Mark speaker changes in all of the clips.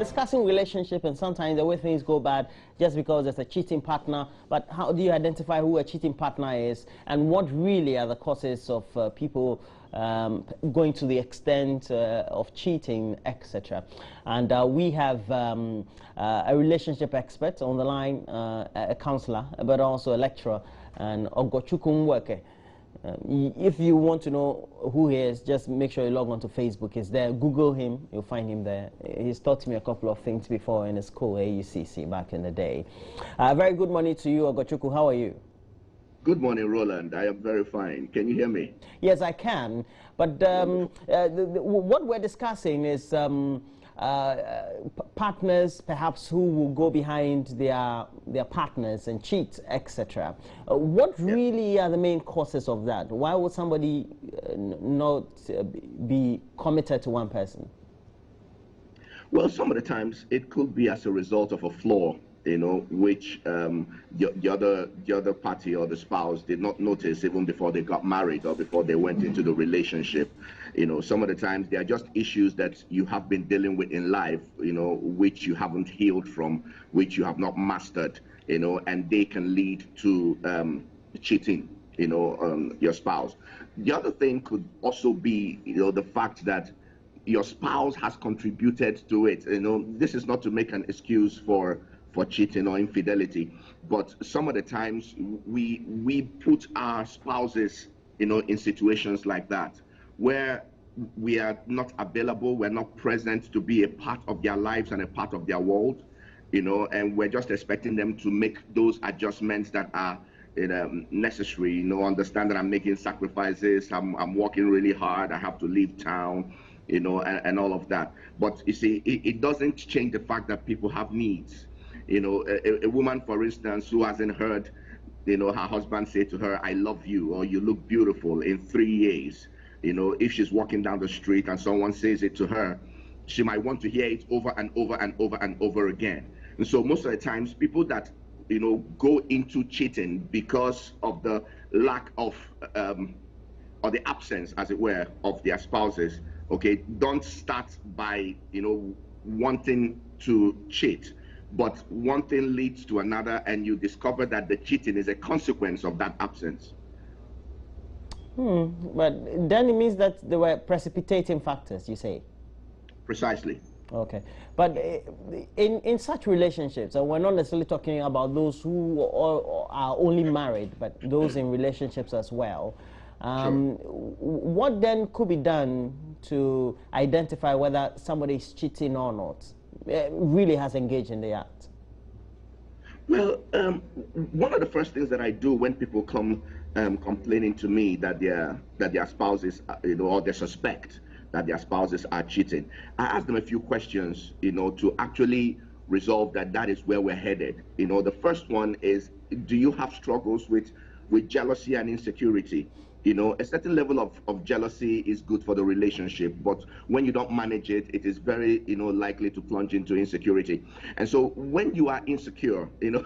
Speaker 1: discussing relationship, and sometimes the way things go bad just because there's a cheating partner. But how do you identify who a cheating partner is, and what really are the causes of people going to the extent of cheating, etc.? And we have a relationship expert on the line, a counselor, but also a lecturer, and Ogochukwu Nweke. If you want to know who he is, just make sure you log on to Facebook. He's there. Google him. You'll find him there. He's taught me a couple of things before in his school, AUCC, back in the day. Very good morning to you, Ogochukwu. How are you?
Speaker 2: Good morning, Roland. I am very fine. Can you hear me?
Speaker 1: Yes, I can. But what we're discussing is partners, perhaps, who will go behind their partners and cheat, etc. What really are the main causes of that? Why would somebody not be committed to one person?
Speaker 2: Well, some of the times it could be as a result of a flaw, you know, which the other party or the spouse did not notice even before they got married or before they went into the relationship. You know, some of the times they are just issues that you have been dealing with in life, you know, which you haven't healed from, which you have not mastered, you know, and they can lead to cheating, you know, your spouse. The other thing could also be, you know, the fact that your spouse has contributed to it. You know, this is not to make an excuse for cheating or infidelity, but some of the times we put our spouses, you know, in situations like that, where we are not available, we're not present to be a part of their lives and a part of their world, you know, and we're just expecting them to make those adjustments that are necessary, you know, understand that I'm making sacrifices, I'm working really hard, I have to leave town, you know, and all of that. But you see, it doesn't change the fact that people have needs. You know, a woman, for instance, who hasn't heard, you know, her husband say to her, "I love you," or "You look beautiful," in 3 years, you know, if she's walking down the street and someone says it to her, she might want to hear it over and over and over and over again. And so most of the times, people that, you know, go into cheating because of the lack of, or the absence, as it were, of their spouses, okay, don't start by, you know, wanting to cheat. But one thing leads to another, and you discover that the cheating is a consequence of that absence.
Speaker 1: But then it means that there were precipitating factors, you say?
Speaker 2: Precisely.
Speaker 1: Okay. But in such relationships, and we're not necessarily talking about those who are only married, but those in relationships as well,
Speaker 2: Sure.
Speaker 1: what then could be done to identify whether somebody is cheating or not? Really has engaged in the act?
Speaker 2: Well, one of the first things that I do when people come complaining to me that their spouses, you know, or they suspect that their spouses are cheating, I ask them a few questions, you know, to actually resolve that is where we're headed. You know, the first one is, do you have struggles with jealousy and insecurity? You know, a certain level of jealousy is good for the relationship, but when you don't manage it, it is very, you know, likely to plunge into insecurity. And so when you are insecure, you know,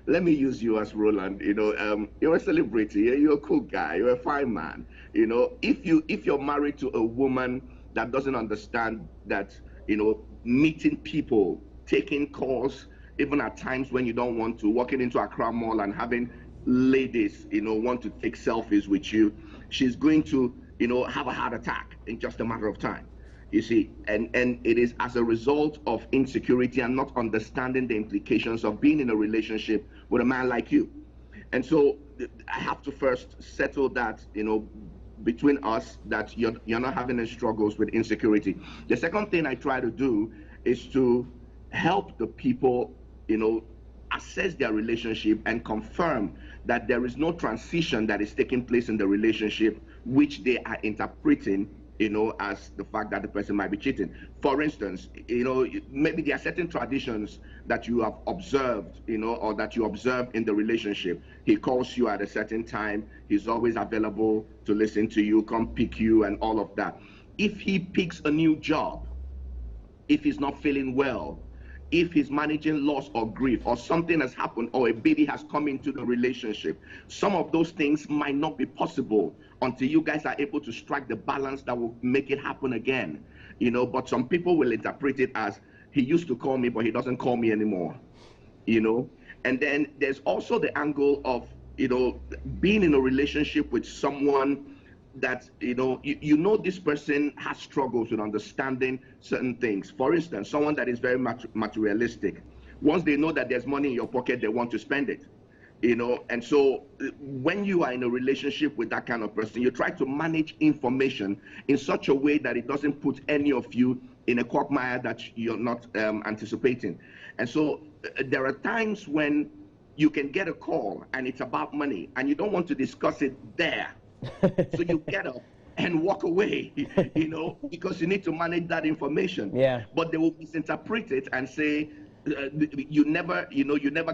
Speaker 2: let me use you as Roland, you know, you're a celebrity, you're a cool guy, you're a fine man. You know, if you're married to a woman that doesn't understand that, you know, meeting people, taking calls, even at times when you don't want to, walking into Accra Mall and having ladies, you know, want to take selfies with you, she's going to, you know, have a heart attack in just a matter of time, you see. And it is as a result of insecurity and not understanding the implications of being in a relationship with a man like you. And so I have to first settle that, you know, between us, that you're not having any struggles with insecurity. The second thing I try to do is to help the people, you know, assess their relationship and confirm that there is no transition that is taking place in the relationship which they are interpreting, you know, as the fact that the person might be cheating. For instance, you know, maybe there are certain traditions that you have observed, you know, or that you observe in the relationship. He calls you at a certain time, he's always available to listen to you, come pick you and all of that. If he picks a new job, if he's not feeling well, if he's managing loss or grief, or something has happened, or a baby has come into the relationship, some of those things might not be possible until you guys are able to strike the balance that will make it happen again. You know, but some people will interpret it as he used to call me, but he doesn't call me anymore, you know. And then there's also the angle of, being in a relationship with someone that, you know this person has struggles with understanding certain things. For instance, someone that is very materialistic. Once they know that there's money in your pocket, they want to spend it. And so when you are in a relationship with that kind of person, you try to manage information in such a way that it doesn't put any of you in a quagmire that you're not anticipating. And so there are times when you can get a call and it's about money and you don't want to discuss it there. So you get up and walk away, because you need to manage that information.
Speaker 1: Yeah.
Speaker 2: But they will misinterpret it and say, you never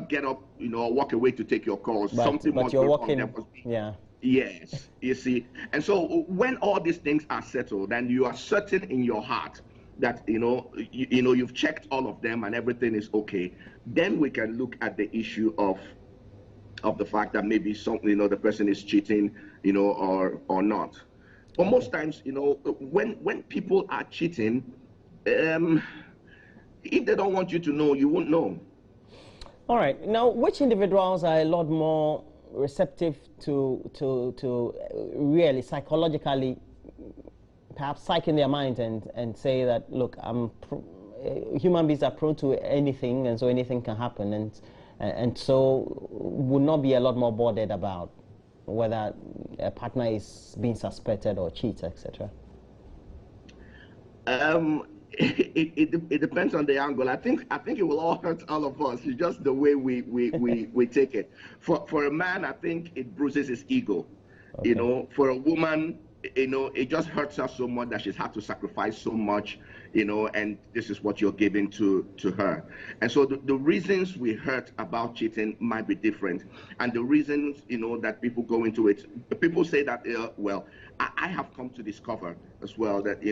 Speaker 2: get up, or walk away to take your calls. Something must
Speaker 1: you're
Speaker 2: be
Speaker 1: walking,
Speaker 2: wrong. There must be.
Speaker 1: yeah.
Speaker 2: Yes, you see. And so when all these things are settled and you are certain in your heart that, you've checked all of them and everything is okay, then we can look at the issue of the fact that maybe the person is cheating, or not. But most times, when people are cheating, if they don't want you to know, you won't know.
Speaker 1: All right. Now, which individuals are a lot more receptive to really psychologically, perhaps psych in their mind and say that, look, human beings are prone to anything, and so anything can happen, and so would not be a lot more bothered about whether a partner is being suspected or cheats, etc.
Speaker 2: It depends on the angle. I think it will all hurt all of us. It's just the way we take it. For a man, I think it bruises his ego. Okay. For a woman, it just hurts her so much that she's had to sacrifice so much, and this is what you're giving to her. And so the reasons we hurt about cheating might be different. And the reasons, that people go into it, people say that, well, I have come to discover as well that,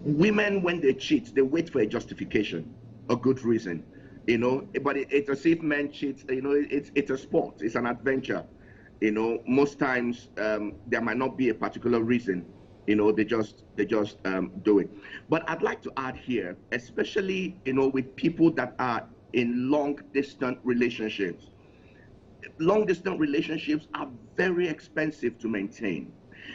Speaker 2: women, when they cheat, they wait for a justification, a good reason, but it's as if men cheat, it's a sport, it's an adventure. Most times there might not be a particular reason, they just do it. But I'd like to add here, especially, with people that are in long distance relationships. Long distance relationships are very expensive to maintain.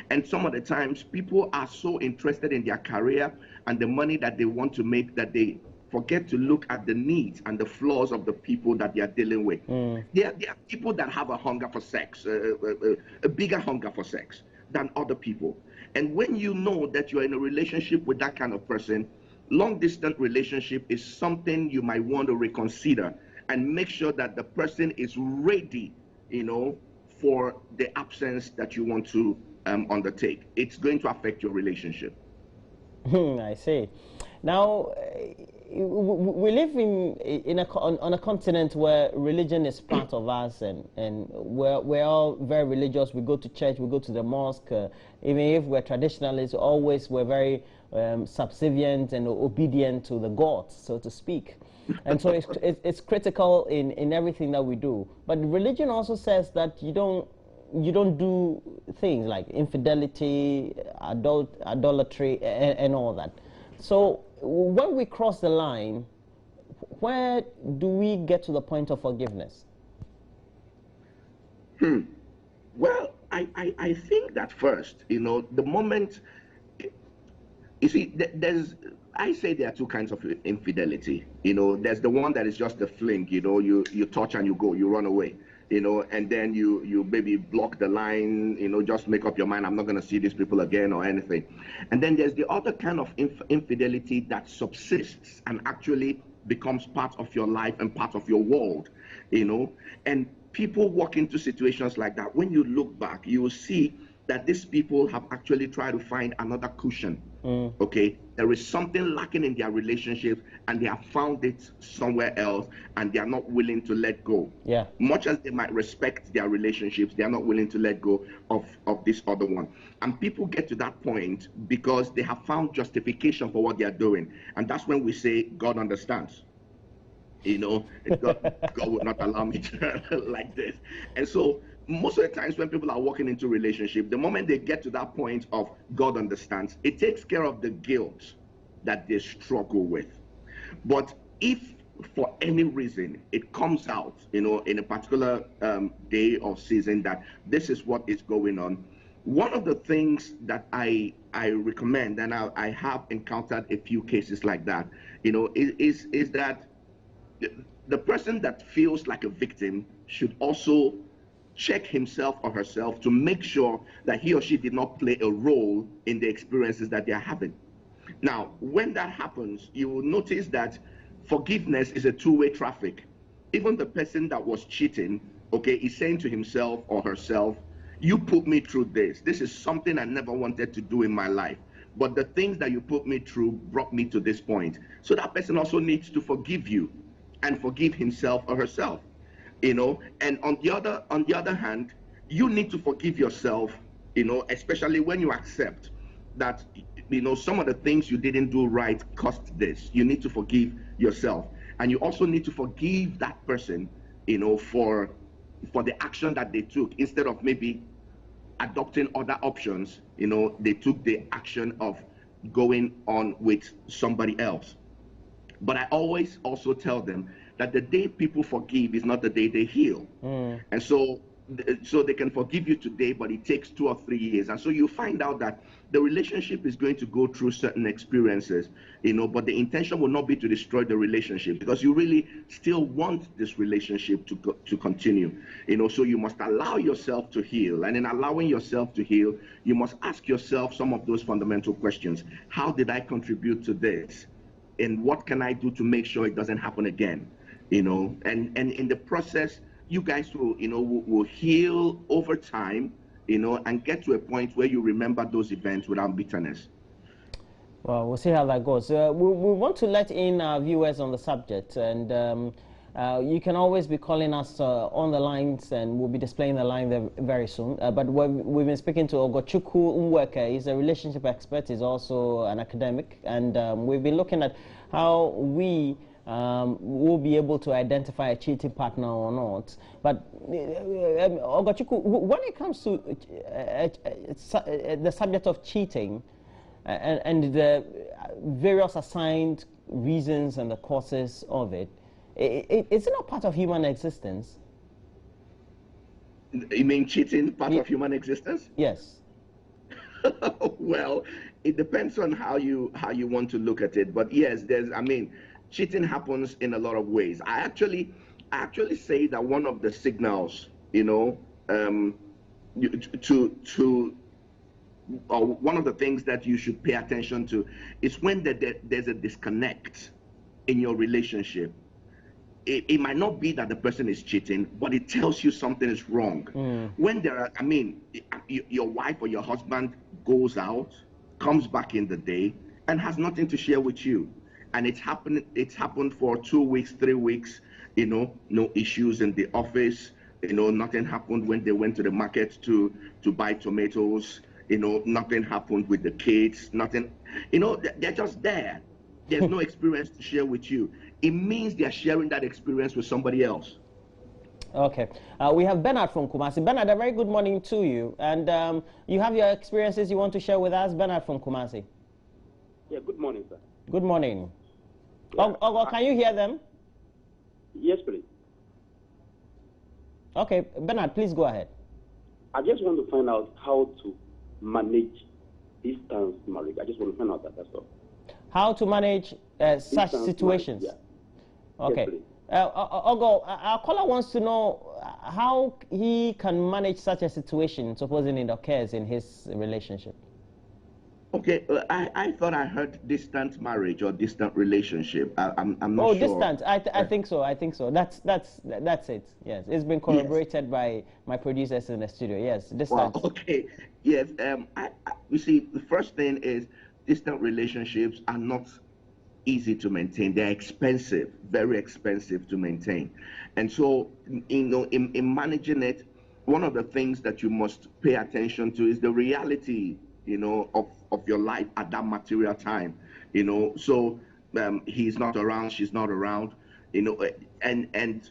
Speaker 2: And some of the times people are so interested in their career and the money that they want to make that they forget to look at the needs and the flaws of the people that they are dealing with. There are people that have a hunger for sex, a bigger hunger for sex than other people. And when you know that you're in a relationship with that kind of person, long distance relationship is something you might want to reconsider and make sure that the person is ready, for the absence that you want to undertake. It's going to affect your relationship.
Speaker 1: I see. Now, we live on a continent where religion is part of us, and we're all very religious. We go to church, we go to the mosque. Even if we're traditionalists, we're very subservient and obedient to the gods, so to speak. And so it's critical in everything that we do. But religion also says that you don't do things like infidelity, idolatry, and all that. So when we cross the line, where do we get to the point of forgiveness?
Speaker 2: Well, I think that first, the moment, you see, I say there are two kinds of infidelity. There's the one that is just a fling, you touch and you go, you run away. And then you maybe block the line, just make up your mind, I'm not going to see these people again or anything. And then there's the other kind of infidelity that subsists and actually becomes part of your life and part of your world, and people walk into situations like that. When you look back, you will see that these people have actually tried to find another cushion. Okay, there is something lacking in their relationship and they have found it somewhere else and they are not willing to let go.
Speaker 1: Yeah.
Speaker 2: Much as they might respect their relationships, they are not willing to let go of this other one. And people get to that point because they have found justification for what they are doing. And that's when we say God understands. God would not allow me to like this. And so most of the times when people are walking into a relationship, the moment they get to that point of God understands, it takes care of the guilt, that they struggle with. But if for any reason it comes out, in a particular day or season that this is what is going on, one of the things that I recommend, and I have encountered a few cases like that, is that the person that feels like a victim should also check himself or herself to make sure that he or she did not play a role in the experiences that they are having. Now, when that happens, you will notice that forgiveness is a two-way traffic. Even the person that was cheating, okay, is saying to himself or herself, you put me through this. This is something I never wanted to do in my life. But the things that you put me through brought me to this point. So that person also needs to forgive you and forgive himself or herself. And on the other hand, you need to forgive yourself, especially when you accept that some of the things you didn't do right cost this. You need to forgive yourself, and you also need to forgive that person, for the action that they took. Instead of maybe adopting other options, they took the action of going on with somebody else. But I always also tell them that the day people forgive is not the day they heal. And so they can forgive you today, but it takes 2 or 3 years. And so you find out that the relationship is going to go through certain experiences, but the intention will not be to destroy the relationship, because you really still want this relationship to continue. So you must allow yourself to heal. And in allowing yourself to heal, you must ask yourself some of those fundamental questions. How did I contribute to this? And what can I do to make sure it doesn't happen again? And in the process, you guys will heal over time, and get to a point where you remember those events without bitterness.
Speaker 1: Well, we'll see how that goes. We want to let in our viewers on the subject, and you can always be calling us on the lines, and we'll be displaying the line there very soon. But we've been speaking to Ogochukwu Nweke. He's a relationship expert. He's also an academic, and we've been looking at how we will be able to identify a cheating partner or not. But Ogochukwu, when it comes to the subject of cheating and the various assigned reasons and the causes of it, is it not part of human existence?
Speaker 2: You mean cheating part of human existence?
Speaker 1: Yes.
Speaker 2: Well, it depends on how you want to look at it. But yes, cheating happens in a lot of ways. I actually say that one of the signals, one of the things that you should pay attention to is when there's a disconnect in your relationship. It might not be that the person is cheating, but it tells you something is wrong. When your wife or your husband goes out, comes back in the day, and has nothing to share with you, and it's happened for 2 weeks, 3 weeks, no issues in the office, nothing happened when they went to the market to buy tomatoes, nothing happened with the kids, nothing, they're just there. There's no experience to share with you. It means they're sharing that experience with somebody else.
Speaker 1: Okay. We have Bernard from Kumasi. Bernard, a very good morning to you. And you have your experiences you want to share with us? Bernard from Kumasi.
Speaker 3: Yeah, good morning, sir.
Speaker 1: Good morning.
Speaker 3: Yeah.
Speaker 1: Can you hear them?
Speaker 3: Yes, please.
Speaker 1: Okay, Bernard, please go ahead.
Speaker 3: I just want to find out how to manage distance marriage. I just want to find out that, that's all.
Speaker 1: How to manage such situations?
Speaker 3: Marriage, yeah.
Speaker 1: Okay.
Speaker 3: Yes,
Speaker 1: Ogo, our caller wants to know how he can manage such a situation, supposing it occurs in his relationship.
Speaker 2: Okay, I thought I heard distant marriage or distant relationship. I'm not sure.
Speaker 1: Oh, distant. I think so. I think so. That's it. Yes, it's been corroborated by my producers in the studio. Yes, distant.
Speaker 2: Wow, okay. Yes. You see, the first thing is distant relationships are not easy to maintain. They're expensive, very expensive to maintain. And so, in managing it, one of the things that you must pay attention to is the reality, of your life at that material time. So he's not around, she's not around, and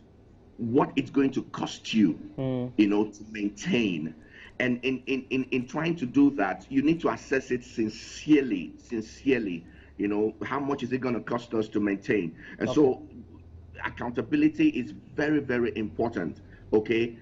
Speaker 2: what it's going to cost you, to maintain. And in trying to do that, you need to assess it sincerely, You know, how much is it going to cost us to maintain? And
Speaker 1: Okay.
Speaker 2: so accountability is very, very important. Okay.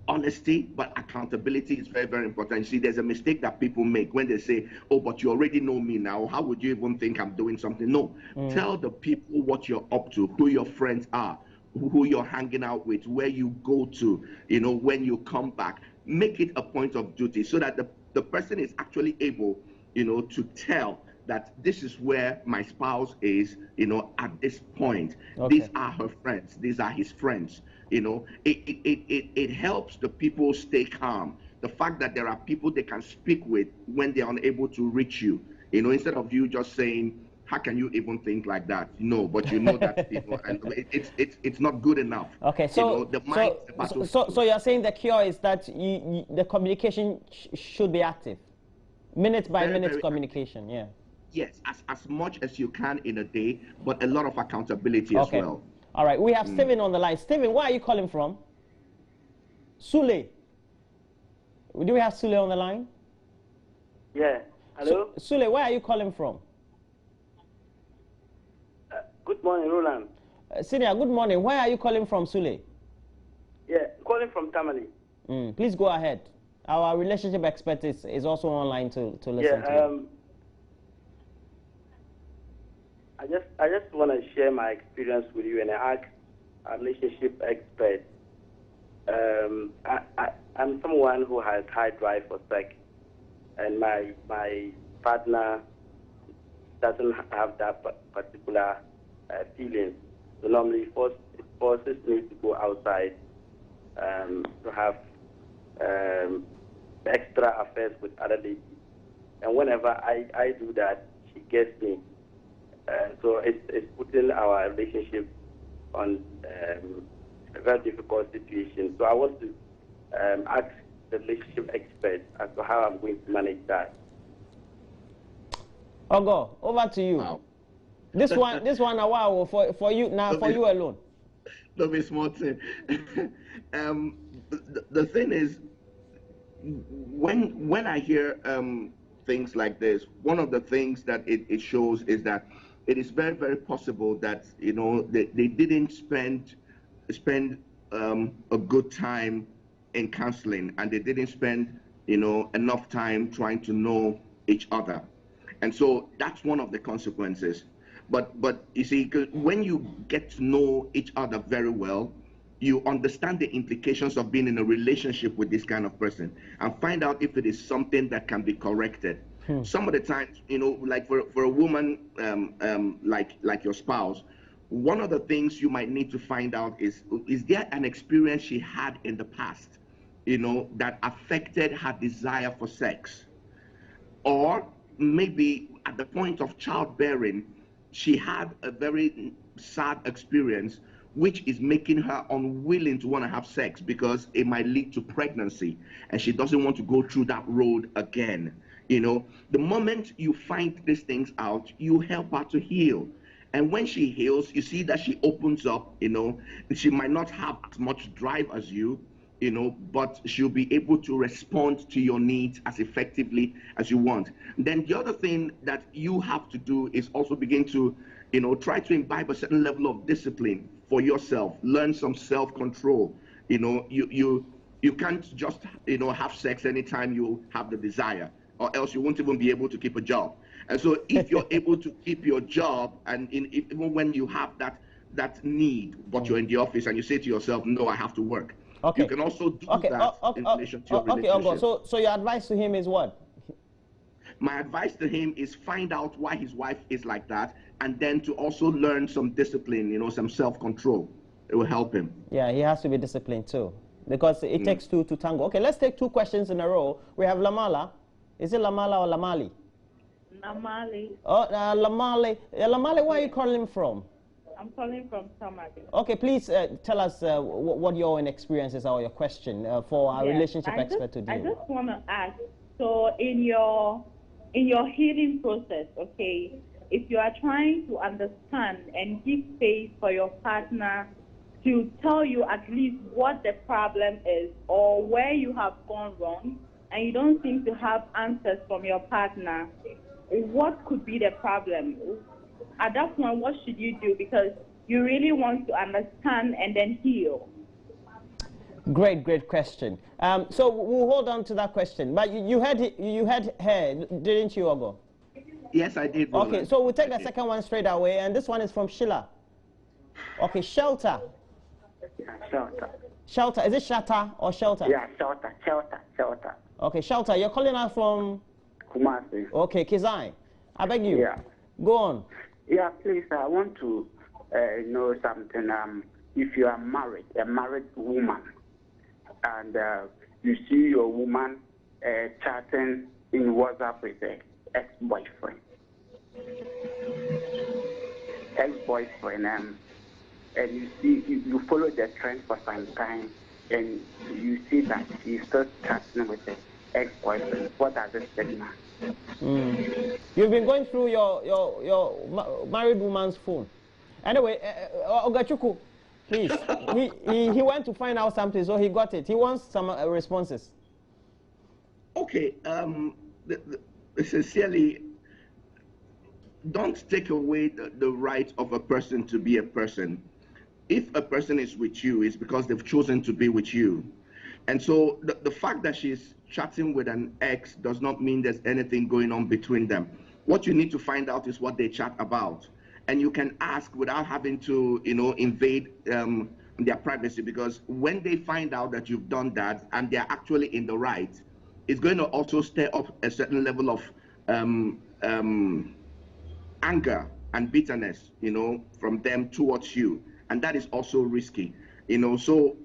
Speaker 2: Honesty, but accountability is very, very important. You see, there's a mistake that people make when they say, oh, but you already know me now. How would you even think I'm doing something? No. Tell the people what you're up to, who your friends are, who you're hanging out with, where you go to, you know, when you come back. Make it a point of duty so that the person is actually able, you know, to tell that this is where my spouse is, you know, at this point.
Speaker 1: Okay.
Speaker 2: These are her friends, these are his friends. You know, it helps the people stay calm. The fact that there are people they can speak with when they're unable to reach you, you know, instead of you just saying, how can you even think like that? No, but you know that, you know, and it's not good enough.
Speaker 1: Okay,
Speaker 2: You know,
Speaker 1: so
Speaker 2: the mind is the battlefield.
Speaker 1: so you're saying the cure is that the communication should be active, minute by
Speaker 2: Very,
Speaker 1: minute
Speaker 2: very
Speaker 1: communication. Yeah.
Speaker 2: Yes, as much as you can in a day, but a lot of accountability as
Speaker 1: Okay.
Speaker 2: well.
Speaker 1: All right. We have Steven on the line. Steven, where are you calling from? Sule. Do we have Sule on the line?
Speaker 4: Yeah. Hello?
Speaker 1: Sule, where are you calling from?
Speaker 4: Good morning, Roland.
Speaker 1: Senior, good morning. Where are you calling from, Sule?
Speaker 4: Yeah, calling from Tamale.
Speaker 1: Please go ahead. Our relationship expert is also online to listen to you.
Speaker 4: I just want to share my experience with you and ask a relationship expert. I'm someone who has high drive for sex, and my partner doesn't have that particular feeling. So normally it forces me to go outside to have extra affairs with other ladies. And whenever I do that, she gets me. So it's putting our relationship on a very difficult situation. So I want to ask the relationship expert as to how I'm going to manage that.
Speaker 1: Ogo, over to you.
Speaker 2: Wow.
Speaker 1: This one a while for you now, for you alone.
Speaker 2: Don't be smart. The thing is, when I hear things like this, one of the things that it shows is that it is very, very possible that, you know, they didn't spend a good time in counseling, and they didn't spend, you know, enough time trying to know each other. And so that's one of the consequences. But you see, when you get to know each other very well, you understand the implications of being in a relationship with this kind of person and find out if it is something that can be corrected. Some of the times, you know, like for a woman like your spouse, one of the things you might need to find out is there an experience she had in the past, you know, that affected her desire for sex? Or maybe at the point of childbearing, she had a very sad experience which is making her unwilling to want to have sex because it might lead to pregnancy, and she doesn't want to go through that road again. You know, the moment you find these things out, you help her to heal. And when she heals, you see that she opens up, you know. She might not have as much drive as you, you know, but she'll be able to respond to your needs as effectively as you want. Then the other thing that you have to do is also begin to, you know, try to imbibe a certain level of discipline for yourself. Learn some self-control. You know, you can't just, you know, have sex anytime you have the desire, or else you won't even be able to keep a job. And so if you're able to keep your job, and even when you have that need, but you're in the office and you say to yourself, no, I have to work.
Speaker 1: Okay.
Speaker 2: You can also do that in relation to your relationship.
Speaker 1: Okay, Ogo. So your advice to him is what?
Speaker 2: My advice to him is find out why his wife is like that, and then to also learn some discipline, you know, some self-control. It will help him.
Speaker 1: Yeah, he has to be disciplined too, because it takes two to tango. Okay, let's take two questions in a row. We have Lamala. Is it Lamala or Lamali?
Speaker 5: Lamali.
Speaker 1: Oh, Lamali. Lamali, where are you calling from?
Speaker 5: I'm calling from Tamale.
Speaker 1: Okay, please tell us what your own experiences are, or your question for our relationship expert to deal with.
Speaker 5: I just want to ask, so in your healing process, okay, if you are trying to understand and give space for your partner to tell you at least what the problem is or where you have gone wrong, and you don't seem to have answers from your partner, what could be the problem? At that point, what should you do? Because you really want to understand and then heal.
Speaker 1: Great question. So we'll hold on to that question. But you had her, didn't you, Ogo?
Speaker 2: Yes, I did.
Speaker 1: Okay,
Speaker 2: Roland.
Speaker 1: so we'll take the second one straight away, and this one is from Sheila. Okay, shelter.
Speaker 6: Yeah, shelter.
Speaker 1: Shelter. Is it shelter or shelter?
Speaker 6: Yeah, shelter.
Speaker 1: Okay, shelter. You're calling us from
Speaker 6: Kumasi.
Speaker 1: Okay, Kizai. I beg you.
Speaker 6: Yeah.
Speaker 1: Go on.
Speaker 6: Yeah, please, I want to know something. If you are married, a married woman, and you see your woman chatting in WhatsApp with the ex-boyfriend, and you see, you follow the trend for some time, and you see that she's still chatting with the ex-boyfriend. What does it signal?
Speaker 1: You've been going through your married woman's phone. Anyway, Ogachuku, please. he went to find out something, so he got it. He wants some responses.
Speaker 2: Okay. Sincerely, don't take away the right of a person to be a person. If a person is with you, it's because they've chosen to be with you. And so the fact that she's chatting with an ex does not mean there's anything going on between them. What you need to find out is what they chat about. And you can ask without having to, invade their privacy, because when they find out that you've done that and they're actually in the right, it's going to also stir up a certain level of anger and bitterness, from them towards you. And that is also risky, so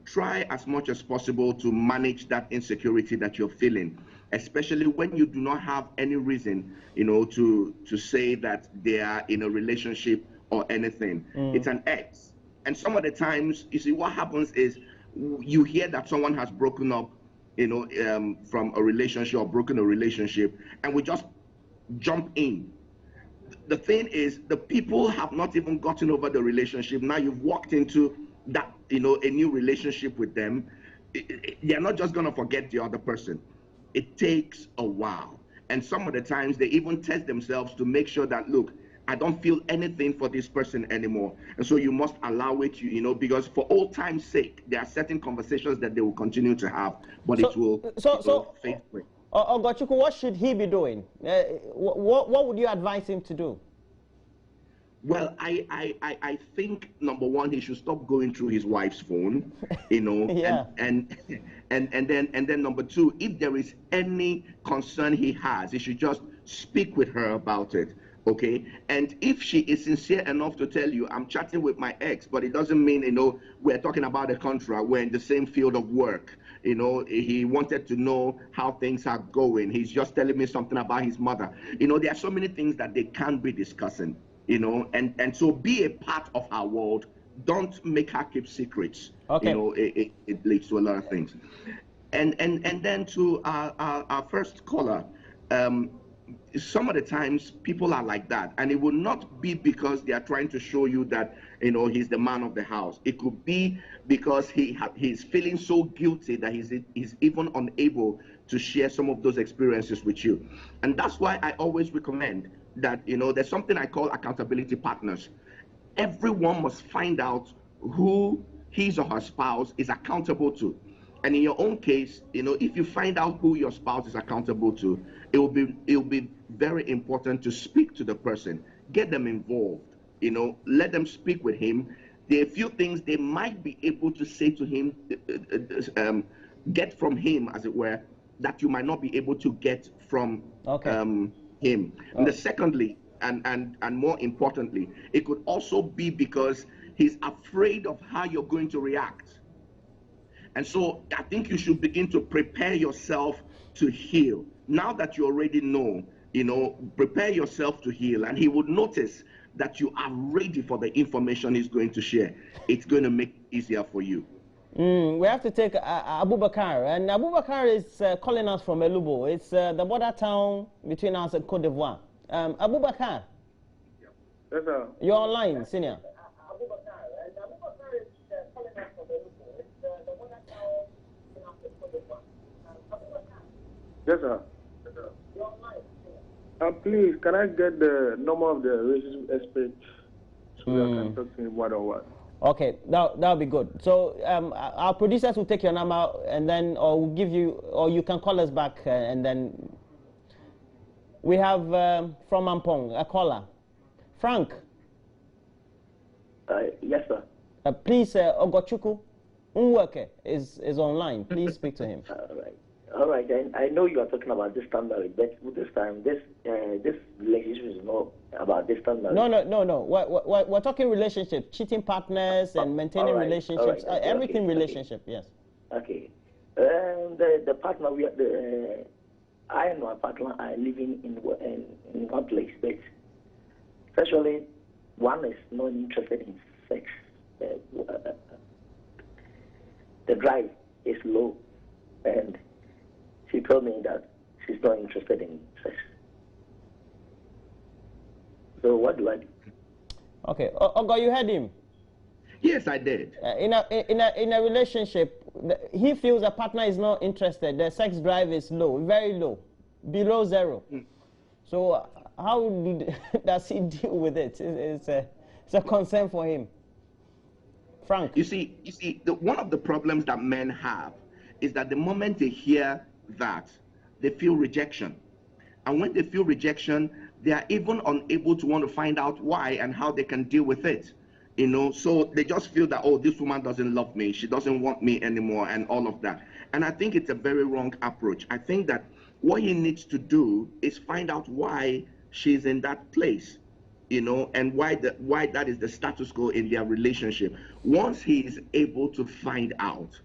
Speaker 2: try as much as possible to manage that insecurity that you're feeling, especially when you do not have any reason, to say that they are in a relationship or anything. It's an ex. And some of the times, you see, what happens is you hear that someone has broken up, from a relationship or broken a relationship, and we just jump in. The thing is, the people have not even gotten over the relationship. Now you've walked into that, a new relationship with them. They're not just going to forget the other person. It takes a while. And some of the times they even test themselves to make sure that, look, I don't feel anything for this person anymore. And so you must allow it, because for old time's sake, there are certain conversations that they will continue to have, but it will fade away.
Speaker 1: Ogochukwu, what should he be doing? What would you advise him to do?
Speaker 2: Well, I think, number one, he should stop going through his wife's phone,
Speaker 1: yeah.
Speaker 2: and then number two, if there is any concern he has, he should just speak with her about it, okay? And if she is sincere enough to tell you, I'm chatting with my ex, but it doesn't mean, we're talking about a contract, we're in the same field of work, he wanted to know how things are going, he's just telling me something about his mother. There are so many things that they can't be discussing. And so be a part of our world. Don't make her keep secrets.
Speaker 1: Okay.
Speaker 2: It leads to a lot of things. And then to our first caller, some of the times people are like that, and it will not be because they are trying to show you that he's the man of the house. It could be because he's feeling so guilty that he's even unable to share some of those experiences with you. And that's why I always recommend that there's something I call accountability partners. Everyone must find out who his or her spouse is accountable to. And in your own case, if you find out who your spouse is accountable to, it will be very important to speak to the person, get them involved, let them speak with him. There are a few things they might be able to say to him, get from him, as it were, that you might not be able to get from him. And the secondly, and more importantly, it could also be because he's afraid of how you're going to react. And so I think you should begin to prepare yourself to heal. Now that you already know, prepare yourself to heal, and he would notice that you are ready for the information he's going to share. It's going to make it easier for you.
Speaker 1: We have to take Abubakar, and Abubakar is calling us from Elubo. It's the border town between us and Cote d'Ivoire. Abubakar,
Speaker 3: Yes, sir.
Speaker 1: you're online, senior.
Speaker 3: Yes, sir.
Speaker 7: Please, can I get the number of the relationship expert so that I can talk to him one-on-one?
Speaker 1: Okay, that'll be good. So our producers will take your number and then, or we'll give you, or you can call us back and then we have from Ampong a caller, Frank.
Speaker 8: Yes, sir.
Speaker 1: Please, Ogochuku Unweke is online. Please speak to him.
Speaker 8: All right. And I know you are talking about distant marriage, but this time, this relationship is not about distant marriage.
Speaker 1: No. We're talking relationship, cheating partners and maintaining relationships, everything relationship. Yes.
Speaker 8: Okay. The partner I and my partner are living in one place, but sexually, one is not interested in sex. The drive is low, and she told me that she's not interested in sex. So what do I do?
Speaker 1: Okay, Ogo, you heard him.
Speaker 2: Yes, I did.
Speaker 1: In a relationship, he feels a partner is not interested. The sex drive is low, very low, below zero. So how does he deal with it? It's a concern for him. Frank.
Speaker 2: You see, one of the problems that men have is that the moment they hear that, they feel rejection. And when they feel rejection, they are even unable to want to find out why and how they can deal with it. You know, so they just feel that, oh, this woman doesn't love me, she doesn't want me anymore, and all of that. And I think it's a very wrong approach. I think that what he needs to do is find out why she's in that place, you know, and why that is the status quo in their relationship. Once he is able to find out,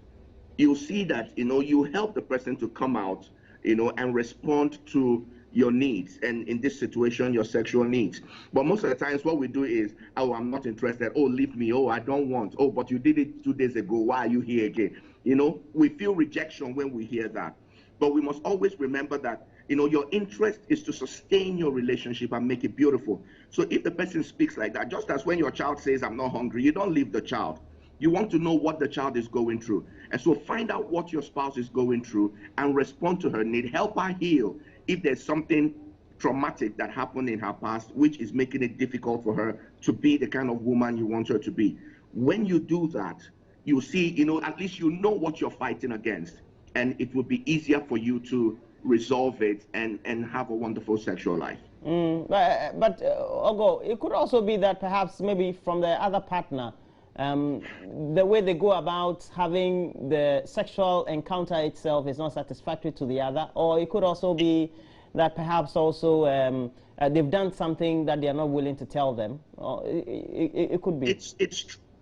Speaker 2: you'll see that, you know, you help the person to come out, you know, and respond to your needs, and in this situation, your sexual needs. But most of the times what we do is, oh, I'm not interested, oh, leave me, oh, I don't want, oh, but you did it 2 days ago, why are you here again? You know, we feel rejection when we hear that. But we must always remember that, you know, your interest is to sustain your relationship and make it beautiful. So if the person speaks like that, just as when your child says, I'm not hungry, you don't leave the child. You want to know what the child is going through. And so find out what your spouse is going through and respond to her need. Help her heal if there's something traumatic that happened in her past, which is making it difficult for her to be the kind of woman you want her to be. When you do that, you see, you know, at least you know what you're fighting against. And it will be easier for you to resolve it and have a wonderful sexual life.
Speaker 1: But Ogo, it could also be that perhaps maybe from the other partner, the way they go about having the sexual encounter itself is not satisfactory to the other, or it could also be that perhaps also they've done something that they are not willing to tell them. It could be.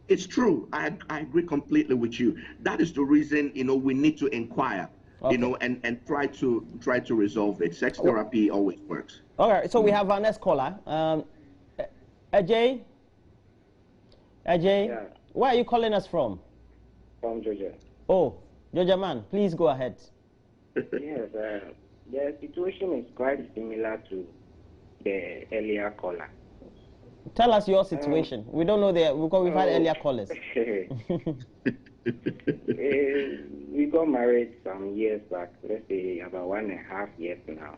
Speaker 2: It's true. I agree completely with you. That is the reason, you know, we need to inquire, you know, and try to resolve it. Sex therapy always works.
Speaker 1: All right. So we have our next caller, Ajay. Ajay, where are you calling us from?
Speaker 9: From Georgia.
Speaker 1: Oh, Georgia man, please go ahead.
Speaker 9: Yes, the situation is quite similar to the earlier caller.
Speaker 1: Tell us your situation. We don't know because we've had earlier callers.
Speaker 9: We got married some years back, let's say about 1.5 years now.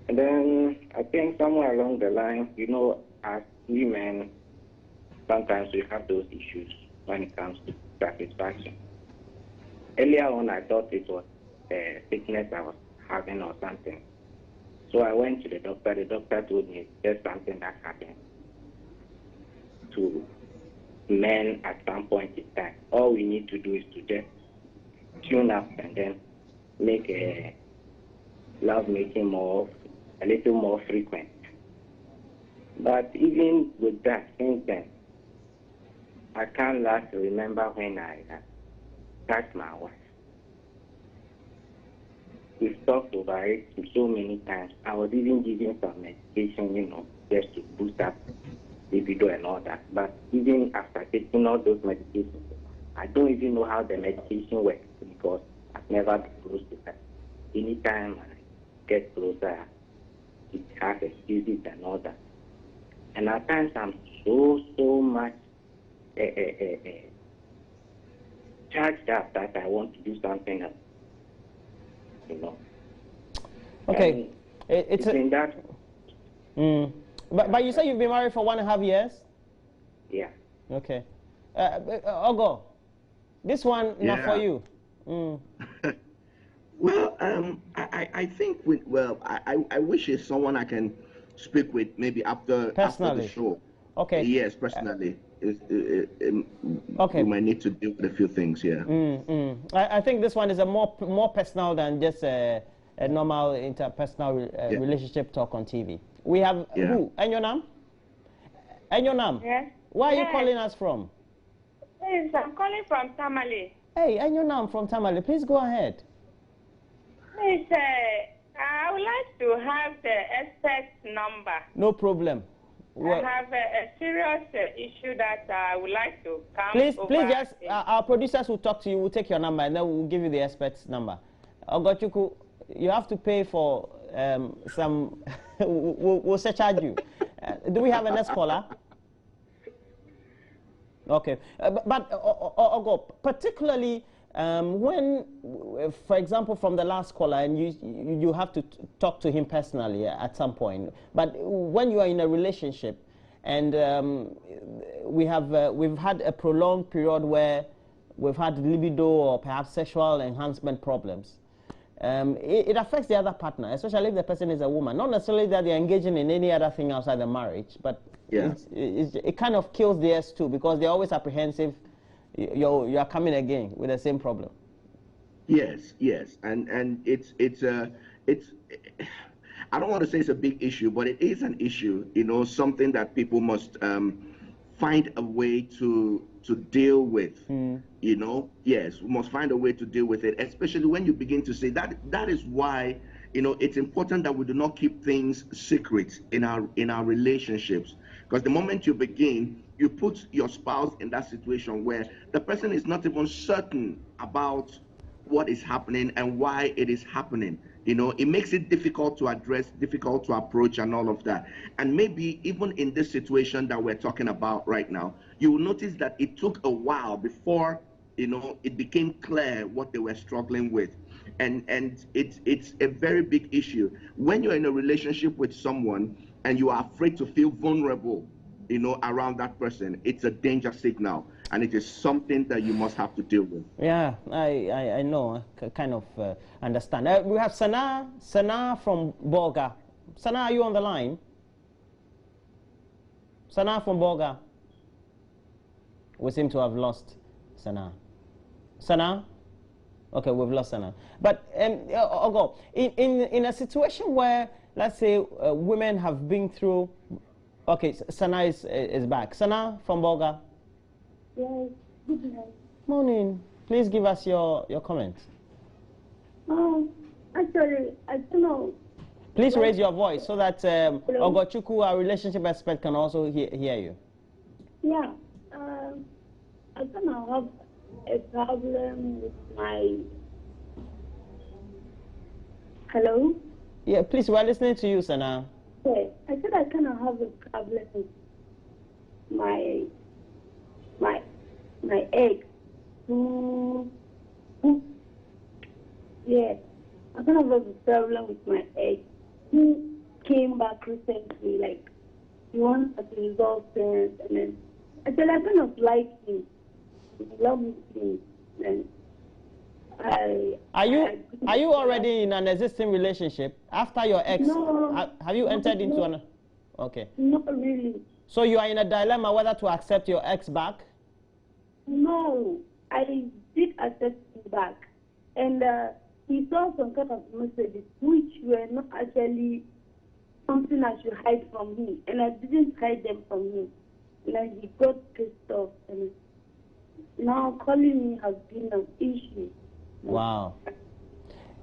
Speaker 9: And then I think somewhere along the line, you know, as women, sometimes we have those issues when it comes to satisfaction. Earlier on, I thought it was a sickness I was having or something. So I went to the doctor. The doctor told me there's something that happens to men at some point in time. All we need to do is to just tune up and then make a love making a little more frequent. But even with that, since then, I can't last remember when I touched my wife. We've talked about it so many times. I was even given some medication, you know, just to boost up libido and all that. But even after taking all those medications, I don't even know how the medication works because I've never been close to her. Anytime I get closer, it has excuses and all that. And at times I'm so much charged up that I want to do something else, you know.
Speaker 1: Okay. It's
Speaker 9: in that.
Speaker 1: But you say you've been married for 1.5 years?
Speaker 9: Yeah.
Speaker 1: Okay. Ogo, this one not for you.
Speaker 2: Well, I think I wish it's someone I can speak with maybe after the show.
Speaker 1: Okay.
Speaker 2: Yes, personally.
Speaker 1: Okay.
Speaker 2: We might need to deal with a few things here.
Speaker 1: I think this one is a more personal than just a normal interpersonal relationship talk on TV. We have who? Enyonam? Enyonam?
Speaker 10: Yes.
Speaker 1: Where are you calling us from?
Speaker 10: Yes, I'm calling from Tamale.
Speaker 1: Hey, Enyonam from Tamale. Please go ahead.
Speaker 10: Please, I would like to have the expert number.
Speaker 1: No problem.
Speaker 10: I have a serious issue that I would like to come
Speaker 1: Please just, our producers will talk to you, we'll take your number, and then we'll give you the expert's number. Ogochukwu, you have to pay for some, we'll surcharge you. Do we have a next caller? Okay. But Ogo, particularly when, for example, from the last caller, and you have to talk to him personally at some point. But when you are in a relationship, and we've had a prolonged period where we've had libido or perhaps sexual enhancement problems, it affects the other partner, especially if the person is a woman. Not necessarily that they're engaging in any other thing outside the marriage, but it kind of kills theirs too, because they're always apprehensive. You are coming again with the same problem.
Speaker 2: Yes, and it's I don't want to say it's a big issue, but it is an issue. Something that people must find a way to deal with. Yes, we must find a way to deal with it, especially when you begin to say that. That is why it's important that we do not keep things secret in our relationships, because the moment you begin, you put your spouse in that situation where the person is not even certain about what is happening and why it is happening. It makes it difficult to address, difficult to approach, and all of that. And maybe even in this situation that we're talking about right now, you will notice that it took a while before it became clear what they were struggling with. And it's a very big issue when you're in a relationship with someone and you are afraid to feel vulnerable around that person. It's a danger signal, and it is something that you must have to deal with.
Speaker 1: Yeah, I know, I kind of understand. We have Sana from Bolga. Sana, are you on the line? Sana from Bolga. We seem to have lost Sana. Sana? Okay, we've lost Sana. But Ogo, in a situation where, let's say, women have been through. Okay, Sana is back. Sana from Bolga.
Speaker 11: Yes, good night.
Speaker 1: Morning. Please give us your comments.
Speaker 11: Actually, I don't know.
Speaker 1: Please raise your voice so that Ogochukwu, our relationship expert, can also hear you.
Speaker 11: Yeah, I kind of have a problem with my... Hello?
Speaker 1: Yeah, please, we're listening to you, Sana.
Speaker 11: Okay, I said I kind of have a problem with my ex. Yeah, I kind of have a problem with my ex. He came back recently, like he wants to resolve things, and then I said I kind of like him. He loves me, and
Speaker 1: Are you already in an existing relationship after your ex?
Speaker 11: No.
Speaker 1: Have you entered into an? Okay.
Speaker 11: Not really.
Speaker 1: So you are in a dilemma whether to accept your ex back?
Speaker 11: No, I did accept him back, and he saw some kind of messages which were not actually something I should hide from him, and I didn't hide them from him. And then he got pissed off, and now calling me has been an issue.
Speaker 1: Wow.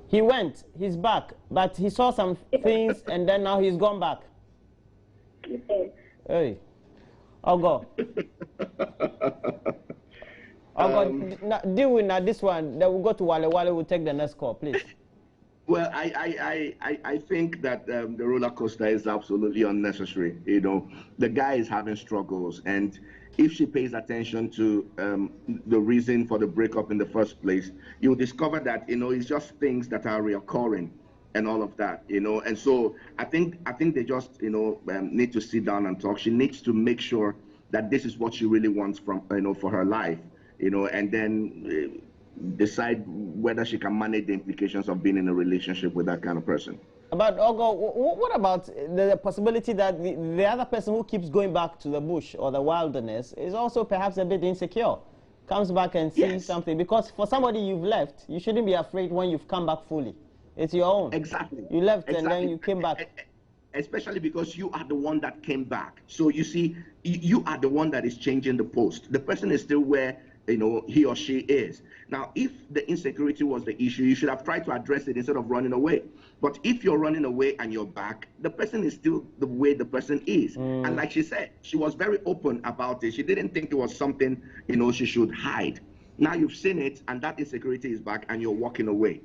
Speaker 1: He's back, but he saw some things and then now he's gone back.
Speaker 11: Yes.
Speaker 1: Hey, I'll go. Deal with this one. Then we'll go to Wale. We'll take the next call, please.
Speaker 2: Well, I think that the roller coaster is absolutely unnecessary. The guy is having struggles, and if she pays attention to the reason for the breakup in the first place, you'll discover that it's just things that are reoccurring. and all of that, and so I think they just need to sit down and talk. She needs to make sure that this is what she really wants from for her life, and then decide whether she can manage the implications of being in a relationship with that kind of person.
Speaker 1: But Ogo, what about the possibility that the other person who keeps going back to the bush or the wilderness is also perhaps a bit insecure, comes back and sees something? Because for somebody you've left, you shouldn't be afraid when you've come back fully. It's your own.
Speaker 2: Exactly.
Speaker 1: You left and then you came back.
Speaker 2: Especially because you are the one that came back. So you see, you are the one that is changing the post. The person is still where he or she is. Now, if the insecurity was the issue, you should have tried to address it instead of running away. But if you're running away and you're back, the person is still the way the person is. And like she said, she was very open about it. She didn't think it was something, she should hide. Now you've seen it, and that insecurity is back, and you're walking away.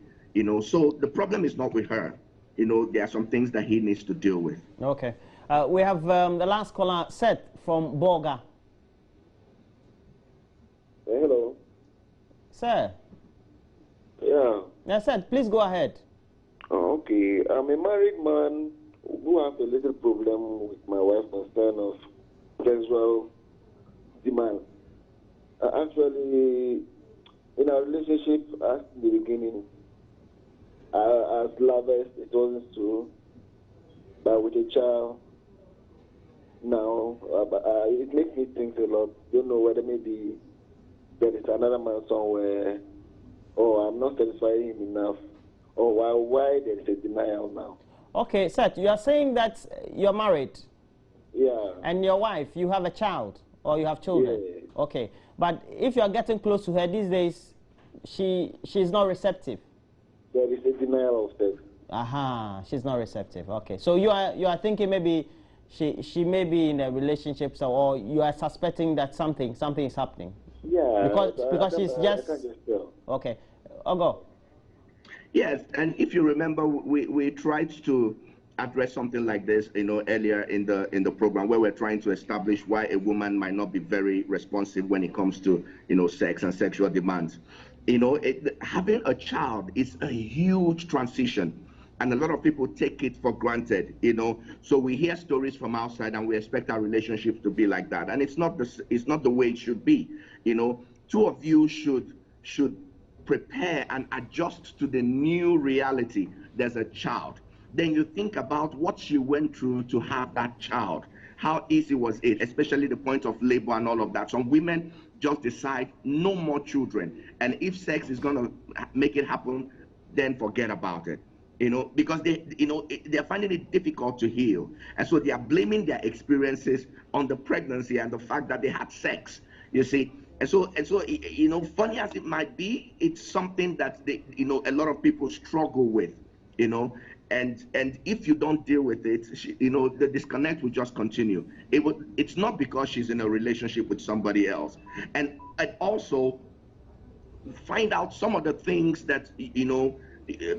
Speaker 2: So the problem is not with her. There are some things that he needs to deal with.
Speaker 1: Okay. We have the last caller, Seth from Borga.
Speaker 12: Hello.
Speaker 1: Sir.
Speaker 12: Yeah.
Speaker 1: Yes, Seth, please go ahead.
Speaker 12: Oh, okay. I'm a married man who has a little problem with my wife concern of sexual demand. Actually, in our relationship, at the beginning, as lovers, it wasn't so. But with a child, now, it makes me think a lot. Don't know whether maybe there is another man somewhere, or I'm not satisfying him enough, or why there is a denial now.
Speaker 1: Okay, Seth, you are saying that you're married.
Speaker 12: Yeah.
Speaker 1: And your wife, you have a child, or you have children.
Speaker 12: Yeah.
Speaker 1: Okay, but if you are getting close to her these days, she's not receptive.
Speaker 12: There is a denial of sex.
Speaker 1: Aha, she's not receptive. Okay, so you are thinking maybe she may be in a relationship, or you are suspecting that something is happening.
Speaker 12: Yeah,
Speaker 1: because she's just.
Speaker 12: I can't just tell.
Speaker 1: Okay, Ogo.
Speaker 2: Yes, and if you remember, we tried to address something like this, earlier in the program, where we're trying to establish why a woman might not be very responsive when it comes to sex and sexual demands. Having a child is a huge transition. And a lot of people take it for granted, So we hear stories from outside, and we expect our relationships to be like that, and it's not the way it should be. Two of you should prepare and adjust to the new reality. There's a child. Then you think about what she went through to have that child. How easy was it, especially the point of labor and all of that. Some women just decide no more children, and if sex is going to make it happen, then forget about it. Because they're finding it difficult to heal. And so they are blaming their experiences on the pregnancy and the fact that they had sex, you see. And so, funny as it might be, it's something that a lot of people struggle with, and if you don't deal with it, the disconnect will just continue. It's not because she's in a relationship with somebody else. And also find out some of the things that,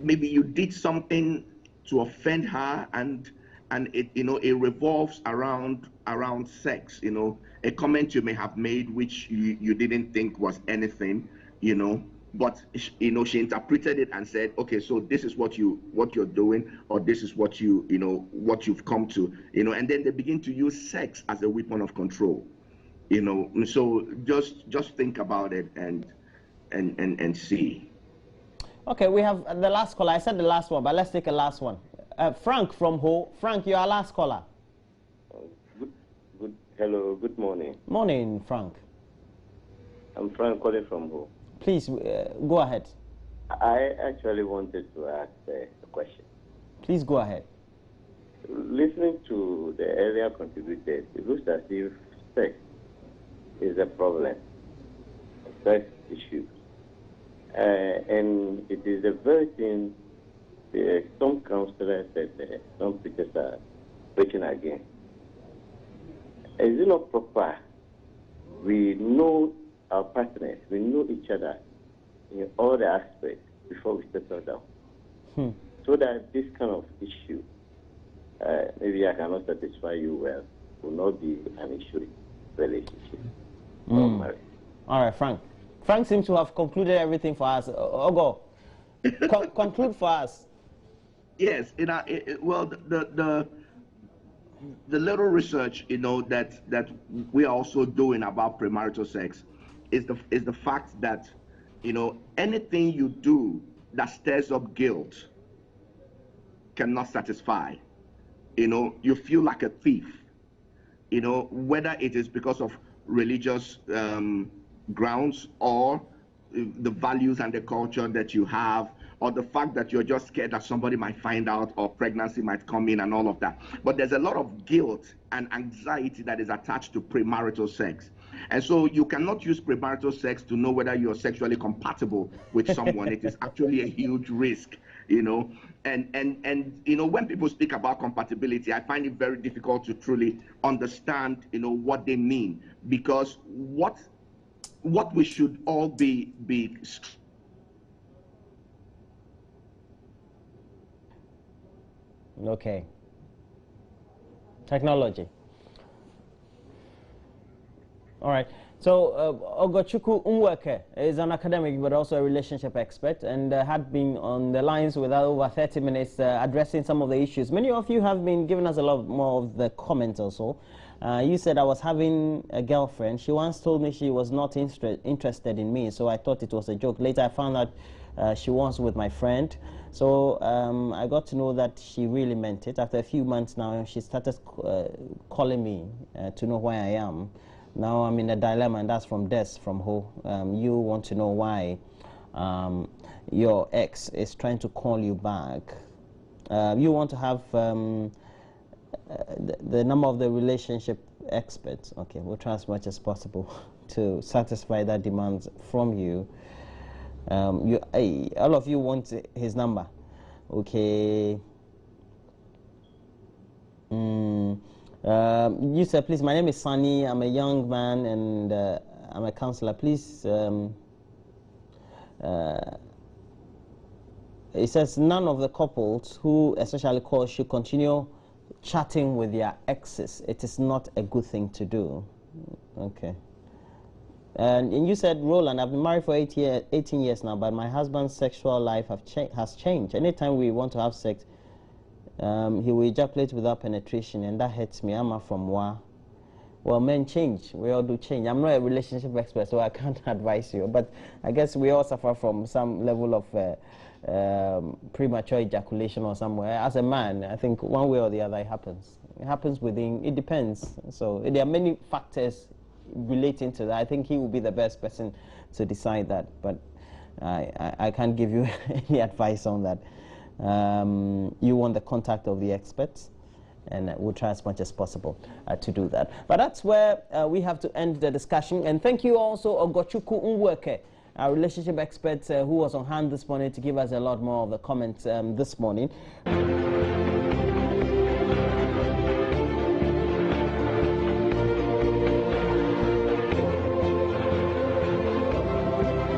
Speaker 2: maybe you did something to offend her, and it revolves around sex. A comment you may have made which you didn't think was anything, but she interpreted it and said, okay, so this is what you're doing, or this is what what you've come to, and then they begin to use sex as a weapon of control, so just think about it and see.
Speaker 1: Okay, we have the last caller. I said the last one, but let's take a last one. Frank from Ho. Frank, you are last caller.
Speaker 13: Hello, good morning.
Speaker 1: Morning, Frank.
Speaker 13: I'm Frank calling from Ho.
Speaker 1: Please, go ahead.
Speaker 13: I actually wanted to ask a question.
Speaker 1: Please go ahead.
Speaker 13: Listening to the earlier contributors, it looks as if sex is a problem, a sex issue. And it is a very thing some counselors and some preachers are preaching against. Is it not proper? We know our partners, we know each other in all the aspects before we settle down. So that this kind of issue, maybe I cannot satisfy you well, will not be an issue in relationship or marriage.
Speaker 1: All right, Frank. Frank seems to have concluded everything for us. Ogo, conclude for us.
Speaker 2: Yes, well, the little research, that we are also doing about premarital sex is the fact that, anything you do that stirs up guilt cannot satisfy. You feel like a thief, whether it is because of religious grounds, or the values and the culture that you have, or the fact that you're just scared that somebody might find out, or pregnancy might come in and all of that. But there's a lot of guilt and anxiety that is attached to premarital sex. And so you cannot use premarital sex to know whether you're sexually compatible with someone. It is actually a huge risk, and when people speak about compatibility, I find it very difficult to truly understand, what they mean, because what we should all be
Speaker 1: Okay. Technology. All right. So Ogochukwu Umweke is an academic but also a relationship expert, and had been on the lines with over 30 minutes addressing some of the issues. Many of you have been giving us a lot more of the comments also. You said I was having a girlfriend. She once told me she was not interested in me, so I thought it was a joke. Later I found out she was with my friend. So I got to know that she really meant it. After a few months now, she started calling me to know where I am. Now I'm in a dilemma, and that's from Des from Ho. You want to know why your ex is trying to call you back. You want to have the number of the relationship experts. Okay, we'll try as much as possible to satisfy that demand from you. All of you want his number. Okay. You said, please, my name is Sunny. I'm a young man, and I'm a counselor. Please, it says none of the couples who especially call should continue chatting with their exes. It is not a good thing to do. Okay. And you said, Roland, I've been married for 18 years now, but my husband's sexual life has changed. Anytime we want to have sex, he will ejaculate without penetration, and that hurts me. I'm from Wa. Well, men change. We all do change. I'm not a relationship expert, so I can't advise you. But I guess we all suffer from some level of premature ejaculation or somewhere. As a man, I think one way or the other it happens. It happens within, it depends. So there are many factors relating to that. I think he will be the best person to decide that. But I can't give you any advice on that. You want the contact of the experts, and we'll try as much as possible to do that. But that's where we have to end the discussion. And thank you also Ogochukwu Umweke, our relationship expert who was on hand this morning to give us a lot more of the comments this morning.